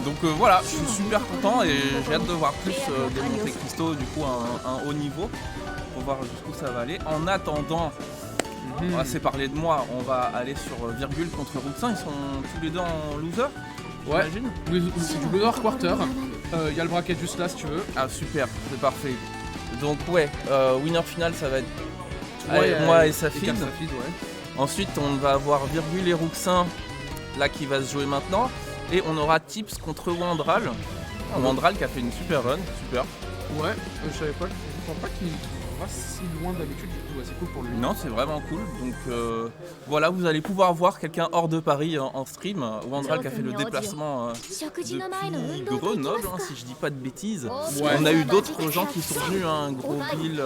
Donc voilà, je suis super content et j'ai hâte de voir plus des Monte Cristo, du coup un haut niveau, pour voir jusqu'où ça va aller. En attendant, on va assez parler de moi, on va aller sur Virgule contre Ruxin, ils sont tous les deux en loser, Ouais, j'imagine. oui, c'est du loser quarter. Il y a le bracket juste là si tu veux. Ah super, c'est parfait. Donc ouais, winner final ça va être Ouais, moi et Safid. Safid, ouais. Ensuite on va avoir Virgule et Ruxin, là qui va se jouer maintenant. Et on aura Tips contre Wandral. Wandral qui a fait une super run, super. Ouais, je savais pas, je crois pas qu'il va si loin d'habitude, du coup, ouais, c'est cool pour lui. Non, c'est vraiment cool. Donc voilà, vous allez pouvoir voir quelqu'un hors de Paris en stream. Wandral qui a fait le déplacement depuis Grenoble, hein, si je dis pas de bêtises. Ouais. On a eu d'autres gens qui sont venus, hein, Gros Bill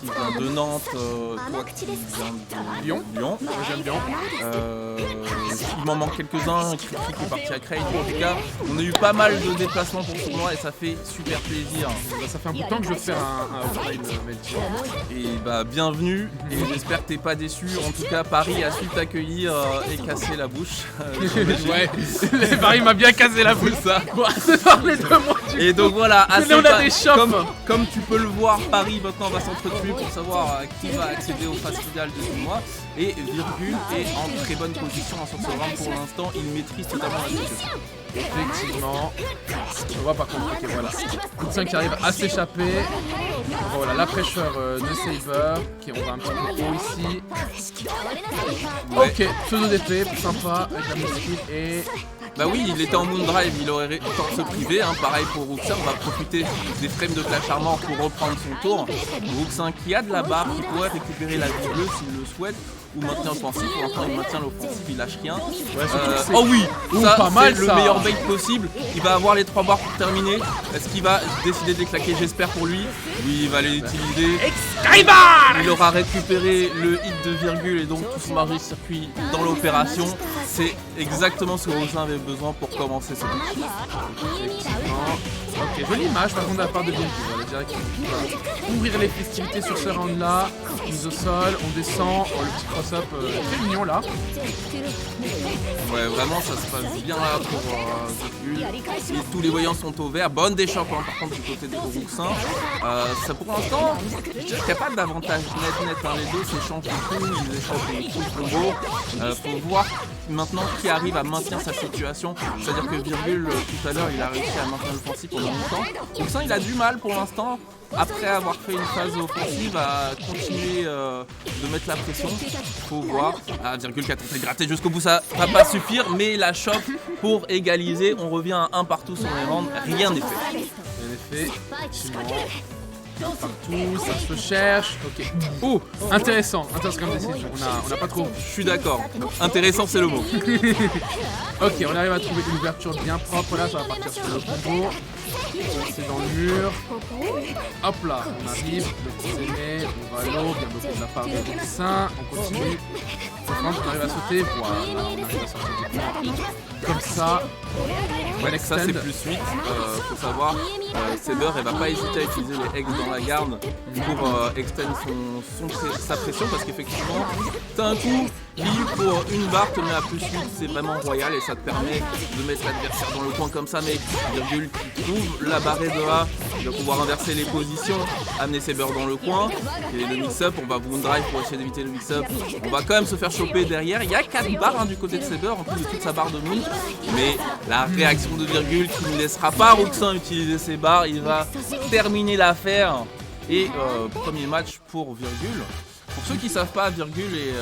qui vient de Nantes, toi qui viens de Lyon. Lyon. J'aime bien. Il m'en manque quelques-uns, Cricri qui est parti à Creil. En tout cas, on a eu pas mal de déplacements pour ce tournoi et ça fait super plaisir. Bah, ça fait un bout de temps que je veux faire un offline Melty. Et bah bienvenue et j'espère que t'es pas déçu. En tout cas, Paris a su t'accueillir et casser la bouche. Ouais, Paris m'a bien cassé la bouche. Ça. Bon, c'est parler de moi du Et donc voilà, assez on a des shops. comme tu peux le voir, Paris maintenant va s'entretuer pour savoir qui va accéder aux phases finales de ce mois. Et Virgule est en très bonne position sur ce round pour l'instant, il maîtrise totalement la situation. Effectivement. On voit par contre, ok voilà. Ruxin qui arrive à s'échapper. Voilà la pressure de Saber. Ok, on va un petit peu haut ici. Ouais. Ok, pseudo d'épée, sympa, avec la muscle et... Bah oui, il était en Moondrive, il aurait tort de se priver, hein. Pareil pour Ruxin, on va profiter des frames de Clash Armor pour reprendre son tour. Ruxin qui a de la barre, qui pourrait récupérer la vie bleue s'il le souhaite, ou maintenir l'offensive, pour l'instant il maintient l'offensive, il lâche rien. Oh oui, ça pas mal, c'est le ça. meilleur bait possible, il va avoir les 3 barres pour terminer. Est-ce qu'il va décider de les claquer? J'espère pour lui. Oui, il va les utiliser. Il aura récupéré le hit de Virgule et donc tout son marge de circuit dans l'opération. C'est exactement ce que Ruxin avait besoin pour commencer ce match. Ok, jolie image par contre de la part de Bianchi. On va dire qu'il va ouvrir les festivités sur ce round là. Mise au sol, on descend. Oh, le petit cross-up très mignon là. Ouais, vraiment ça se passe bien là pour Virgule. Et tous les voyants sont au vert. Bonne déchampe hein, par contre du côté de Ruxin. Ça pour l'instant, je dirais qu'il n'y a pas d'avantage net. Hein. Les deux s'échangent les coups, ils échangent les combos. Pour voir maintenant qui arrive à maintenir sa situation. C'est-à-dire que Virgule tout à l'heure il a réussi à maintenir l'offensive pendant longtemps. Ruxin il a du mal pour l'instant. Après avoir fait une phase offensive, à continuer de mettre la pression. Faut voir. Ah, Virgule qui a tenté de gratter jusqu'au bout, ça va pas suffire, mais la chope pour égaliser. On revient à un partout sur les rounds, rien n'est fait. En effet, effectivement. Partout, ça se cherche. Ok. Oh, intéressant comme décision. On a pas trop. Je suis d'accord. Intéressant, c'est le mot. Ok, on arrive à trouver une ouverture bien propre. Là, ça va partir sur le combo. C'est dans le mur. Hop là, on arrive. Le petit aimé, on va à l'eau. Bien bloqué de la part de Ruxin. On continue. On arrive à sauter. Voilà, on arrive à sortir du coin. Comme ça. Ouais, ça c'est plus 8, faut savoir, Saber elle va pas hésiter à utiliser les X dans la garde pour extend sa pression parce qu'effectivement t'as un coup qui pour une barre te met à plus 8, c'est vraiment royal et ça te permet de mettre l'adversaire dans le coin comme ça, mais Virgule qui trouve la barrée de A, il va pouvoir inverser les positions, amener Saber dans le coin, et le mix-up, on va wound drive pour essayer d'éviter le mix-up, on va quand même se faire choper derrière, il y a 4 barres hein, du côté de Saber en plus de toute sa barre de moon, mais la réaction de Virgule qui ne laissera pas Ruxin utiliser ses barres, il va terminer l'affaire et premier match pour Virgule. Pour ceux qui ne savent pas, Virgule est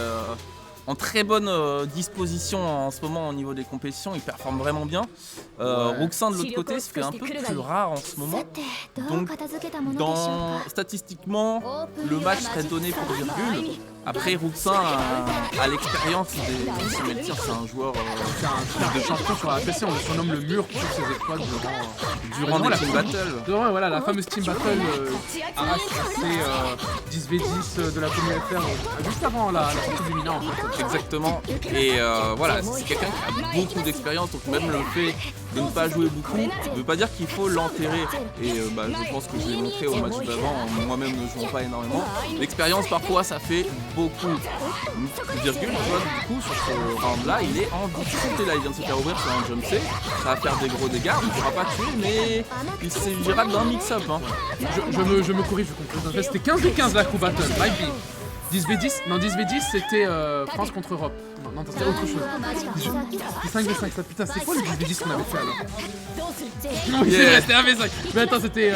en très bonne disposition en ce moment au niveau des compétitions, il performe vraiment bien. Ruxin de l'autre côté, c'est un peu plus rare en ce moment. Donc statistiquement, le match serait donné pour Virgule. Après Ruxin a l'expérience des Melty, c'est un joueur C'est un type de champion sur la PC, on le surnomme le mur pour ses exploits durant la Team Battle. Durant voilà, la fameuse Team Battle assez 10v10 de la commune FR juste avant la sortie du Mina en fait. Exactement. Et voilà, c'est quelqu'un qui a beaucoup d'expérience, donc même le fait de ne pas jouer beaucoup ne veut pas dire qu'il faut l'enterrer. Et je pense que je l'ai montré au match d'avant, moi-même ne jouant pas énormément. L'expérience parfois ça fait beaucoup. Virgule, tu vois, du coup sur ce round là il est en difficulté, là il vient de se faire ouvrir sur un jump C, ça va faire des gros dégâts, il ne pourra pas tuer mais il s'agira d'un mix-up. Hein. Je me corrige, je comprends. C'était 15v15 la coup battle, might be. 10v10 Non, 10v10 c'était France contre Europe. Non, c'était autre chose. C'était 5v5, ça putain, c'est quoi le 10v10 qu'on avait fait alors? Non, oui, c'est vrai, c'était 1v5. Mais attends, c'était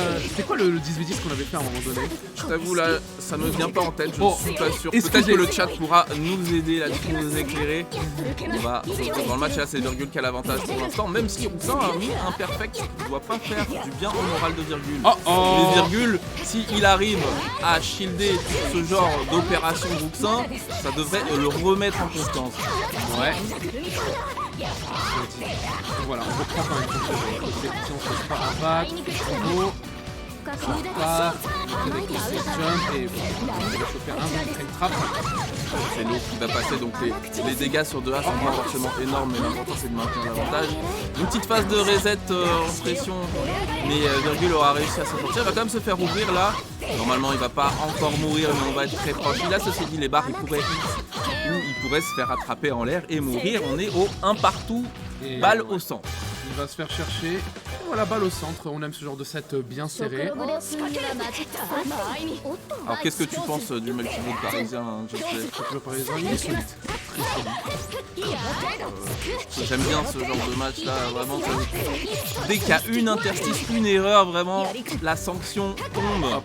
quoi le 10v10 qu'on avait fait à un moment donné? Je t'avoue là, ça me vient pas en tête, je suis pas sûr. Peut-être que le chat pourra nous aider là-dessus, nous éclairer. On va dans le match là, c'est Virgule qui a l'avantage pour l'instant, même si Roussin a mis un perfect, il ne doit pas faire du bien au moral de Virgule. Mais Virgule, s'il arrive à shielder ce genre d'opération Roussin, ça devrait le remettre en confiance. Ouais. Voilà, on reprend quand même si on se laisse pas abattre, combo, ça part, avec le jump et on va choper un train trap. C'est l'eau qui va passer, donc les dégâts sur 2A sont pas forcément énormes, mais l'important c'est de maintenir l'avantage. Une petite phase de reset en pression, mais Virgule aura réussi à s'en sortir. Il va quand même se faire ouvrir là. Normalement il va pas encore mourir, mais on va être très proche. Là, ceci dit, les barres il pourrait se faire attraper en l'air et mourir. On est au 1 partout, balle au centre. Il va se faire chercher. Voilà, balle au centre. On aime ce genre de set bien serré. Alors, qu'est-ce que tu penses du multi-mode parisien, Jeffrey? Le parisien, il est solide. Très solide. J'aime bien ce genre de match là, vraiment. Dès qu'il y a une interstice, une erreur, vraiment, la sanction tombe.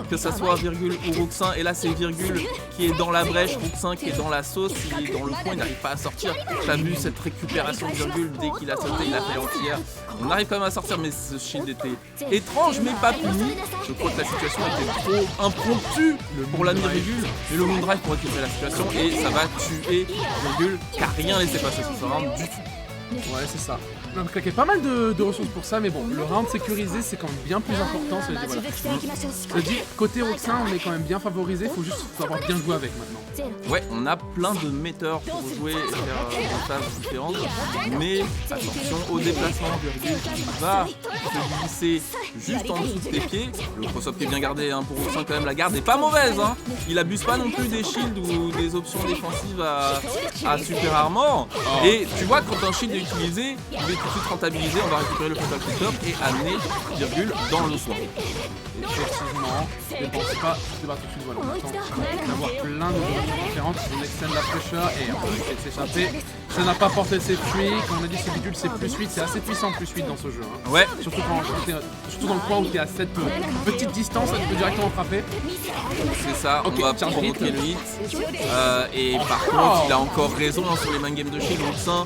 Que ça soit Virgule ou Roxin. Et là, c'est Virgule qui est dans la brèche, Roxin qui est dans la sauce, il est dans le coin, il n'arrive pas à sortir. T'as vu cette récupération de Virgule dès qu'il a sauté, il a fait l'entière. On arrive quand même à sortir, mais ce shield était étrange, mais pas puni. Je crois que la situation était trop impromptue pour l'ami Virgule. Mais le Moondrive pour récupérer la situation et ça va tuer Virgule qui a rien laissé passer sur ce round du tout. Ouais, c'est ça. On a claqué pas mal de ressources pour ça, mais bon, le round sécurisé c'est quand même bien plus important. Ça veut dire, côté Roxin, on est quand même bien favorisé, faut juste savoir bien jouer avec maintenant. Ouais, on a plein de metteurs pour jouer et faire des phases différentes, mais attention au déplacement, Virgule qui va se glisser juste en dessous de tes pieds. Le cross-up qui est bien gardé hein, pour Roxin quand même, la garde n'est pas mauvaise, hein. Il abuse pas non plus des shields ou des options défensives à super armor. Et tu vois, quand un shield est utilisé, il est tout de suite rentabilisé, on va récupérer le fatal cutter et amener Virgule dans le soin. Effectivement, je ne pense pas se battre tout de suite, voilà, on attend d'avoir plein de choses différentes, on extend la fraîcheur et on va essayer de s'échapper. Ça n'a pas porté ses fruits, comme on a dit ce bidule c'est plus 8, c'est assez puissant plus 8 dans ce jeu. Hein. Ouais. Surtout dans le coin où tu es à cette petite distance, tu peux directement frapper. C'est ça, on va provoquer le hit. Et par contre, il a encore raison hein, sur les main games de Shield, Roxin,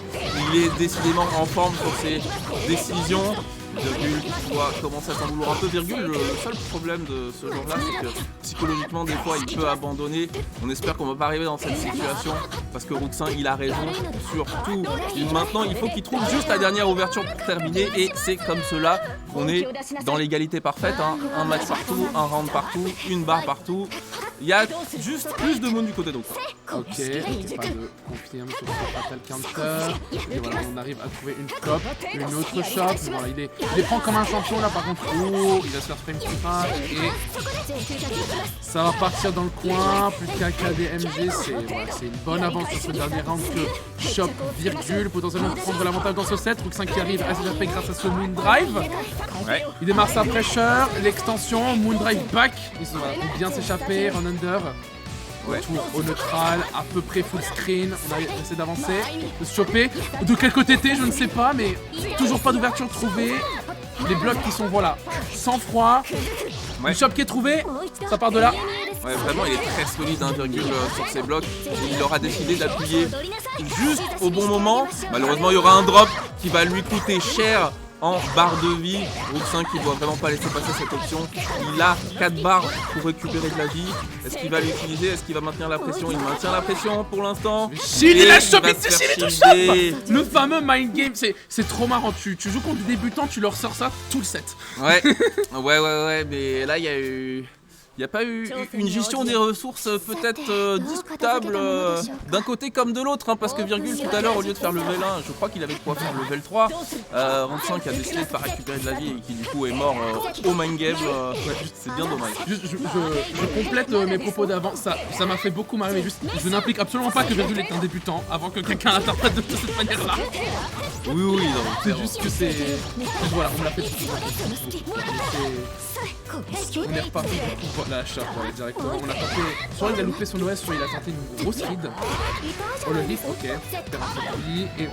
il est décidément en forme sur ses décisions. Virgule qui doit commencer à s'en vouloir un peu. Virgule, le seul problème de ce genre là c'est que psychologiquement des fois il peut abandonner. On espère qu'on va pas arriver dans cette situation parce que Roxin il a raison sur tout. Et maintenant il faut qu'il trouve juste la dernière ouverture pour terminer et c'est comme cela qu'on est dans l'égalité parfaite hein. Un match partout, un round partout, une barre partout. Il y a juste plus de monde du côté d'Oxin. Ok, pas de confirme sur ce fatal counter. Et voilà, on arrive à trouver une cop, une autre shot. Voilà, il les prend comme un champion là par contre. Oh, il va se faire frame strike et ça va partir dans le coin. Plus qu'un KDMG, c'est une bonne avance sur ce dernier round que chope Virgule. Potentiellement prendre l'avantage dans ce set. Roxin qui arrive à SFP grâce à ce Moondrive. Ouais. Il démarre sa fraîcheur, l'extension, Moondrive back. Il va bien s'échapper, run under. Retour au neutral, à peu près full screen, on a essayé d'avancer, de se choper. De quel côté t'es, je ne sais pas, mais toujours pas d'ouverture trouvée. Les blocs qui sont, voilà, sans froid. Le shop qui est trouvé, ça part de là. Ouais, vraiment, il est très solide, hein, Virgule, sur ses blocs. Il aura décidé d'appuyer juste au bon moment. Malheureusement, il y aura un drop qui va lui coûter cher en barre de vie. Roxin qui ne doit vraiment pas laisser passer cette option. Il a 4 barres pour récupérer de la vie. Est-ce qu'il va l'utiliser? Est-ce qu'il va maintenir la pression? Il maintient la pression pour l'instant. Shield, il a chopé, le fameux mind game, c'est trop marrant. Tu joues contre des débutants, tu leur sors ça tout le set. Ouais, ouais, mais là il y a eu Il n'y a pas eu une gestion des ressources peut-être discutable d'un côté comme de l'autre, hein, parce que Virgule tout à l'heure, au lieu de faire level 1, je crois qu'il avait de quoi faire level 3. Rang qui a décidé de pas récupérer de la vie et qui du coup est mort au mind game. C'est bien dommage. Je complète mes propos d'avant, ça m'a fait beaucoup marrer, mais juste, je n'implique absolument pas que Virgule est un débutant avant que quelqu'un l'interprète de cette manière-là. Oui, non. C'est juste que c'est... Voilà, on me l'a fait tout. On est reparti pour la chape, voilà, directement. On a tenté... Soit il a loupé son OS, soit il a tenté une grosse read. Oh le lift, ok. Et...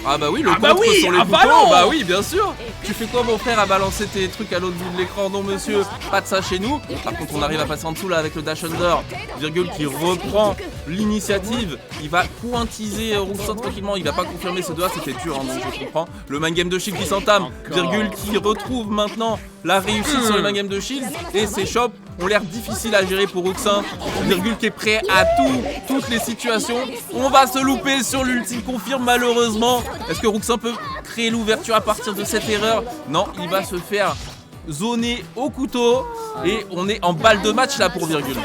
Ah bah oui, le contre sur les boutons, bah oui, bien sûr. Tu fais quoi mon frère à balancer tes trucs à l'autre bout de l'écran? Non monsieur, pas de ça chez nous. Par contre on arrive à passer en dessous là avec le dash under. Virgule qui reprend l'initiative. Il va pointiser Rousseau tranquillement. Il va pas confirmer ce doigt, c'était dur, hein, donc je comprends. Le main game de shield qui s'entame. Virgule qui retrouve maintenant la réussite sur le main game de shield. Et ses chops ont l'air difficiles à gérer pour Ruxin. Virgule qui est prêt à toutes les situations. On va se louper sur l'ultime confirme malheureusement. Est-ce que Ruxin peut créer l'ouverture à partir de cette erreur? Non, il va se faire zoner au couteau. Et on est en balle de match là pour Virgule.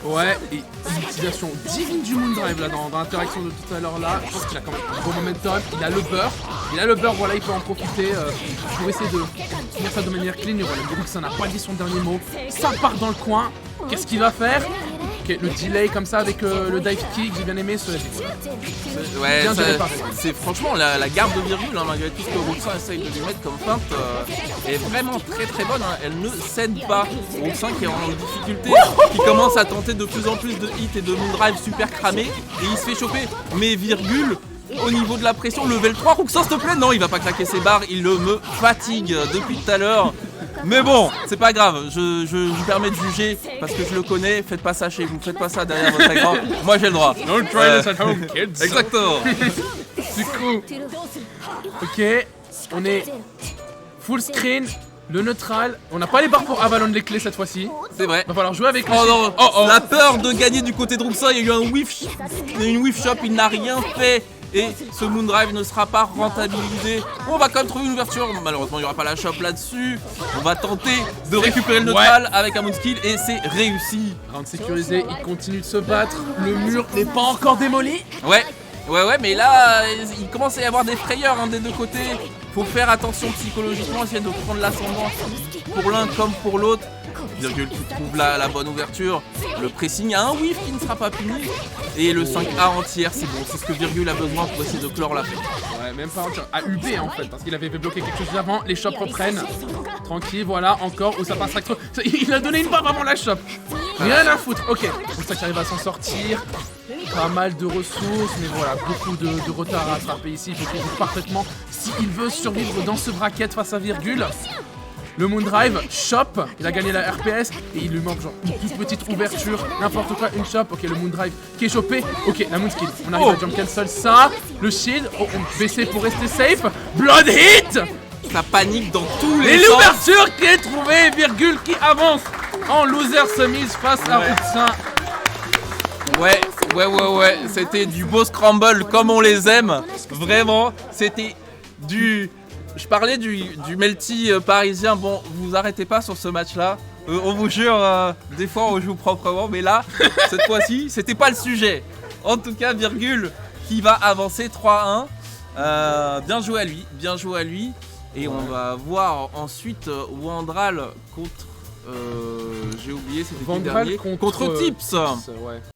Ouais, et l'utilisation divine du Moondrive là dans l'interaction de tout à l'heure là. Je pense qu'il a quand même un bon momentum. Il a le beurre, voilà, il peut en profiter pour essayer de finir ça de manière clean. Et voilà, Ruxin n'a pas dit son dernier mot. Ça part dans le coin. Qu'est-ce qu'il va faire? Ok, le delay comme ça avec le dive kick, j'ai bien aimé ce. Ouais, c'est franchement la garde de Virgule, hein, malgré tout ce que Ruxin essaye de lui mettre comme feinte, est vraiment très bonne. Hein. Elle ne cède pas. Ruxin qui est en difficulté, qui commence à tenter de plus en plus de hits et de moondrive super cramé, et il se fait choper. Mais Virgule, au niveau de la pression, level 3, Ruxin s'il te plaît, non, il va pas claquer ses barres, il me fatigue depuis tout à l'heure. Mais bon, c'est pas grave, je me permets de juger parce que je le connais, faites pas ça chez vous, faites pas ça derrière votre écran, moi j'ai le droit. Don't try this at home, kids. Exactement. Du coup, ok, on est full screen, le neutral, on n'a pas les barres pour Avalon les clés cette fois-ci. C'est vrai. Va falloir jouer avec Oh non, la peur de gagner du côté de Ruxin, il y a eu une whiff shop, il n'a rien fait. Et ce Moondrive ne sera pas rentabilisé. On va quand même trouver une ouverture. Malheureusement, il n'y aura pas la shop là-dessus. On va tenter de récupérer le neutral avec un Moonskill et c'est réussi. Round sécurisé, il continue de se battre. Le mur n'est pas encore démoli. Ouais, mais là, il commence à y avoir des frayeurs hein, des deux côtés. Faut faire attention psychologiquement, essayer de prendre l'ascendant pour l'un comme pour l'autre. Virgule qui trouve la bonne ouverture. Le pressing a un whiff qui ne sera pas puni. Et le 5A entière, c'est bon, c'est ce que Virgule a besoin pour essayer de clore la fête. Ouais, même pas entière, à UP en fait, parce qu'il avait bloqué quelque chose avant. Les shops reprennent. Tranquille, voilà, encore, où ça passe à... Il a donné une barre avant la shop. Rien à foutre, ok. Comme ça qu'il arrive à s'en sortir. Pas mal de ressources, mais voilà, beaucoup de retard à attraper ici. Il faut qu'il joue parfaitement s'il veut survivre dans ce bracket face à Virgule. Le Moondrive, shop, il a gagné la RPS et il lui manque genre une toute petite ouverture, n'importe quoi, une shop, ok le Moondrive qui est chopé, ok la Moonskill, on arrive à jump cancel ça, le shield, oh on baissait pour rester safe, Blood Hit. Ça panique dans tous les sens. Et sens. l'ouverture qui est trouvée, Virgule qui avance en loser semise face à Ruxin. Ouais, c'était du beau scramble comme on les aime, vraiment, c'était du... Je parlais du melty parisien, bon vous arrêtez pas sur ce match là, on vous jure, des fois on joue proprement, mais là, cette fois-ci, c'était pas le sujet. En tout cas, Virgule qui va avancer 3-1, bien joué à lui, et on va voir ensuite Wandral contre, j'ai oublié, c'était le dernier, contre Tips.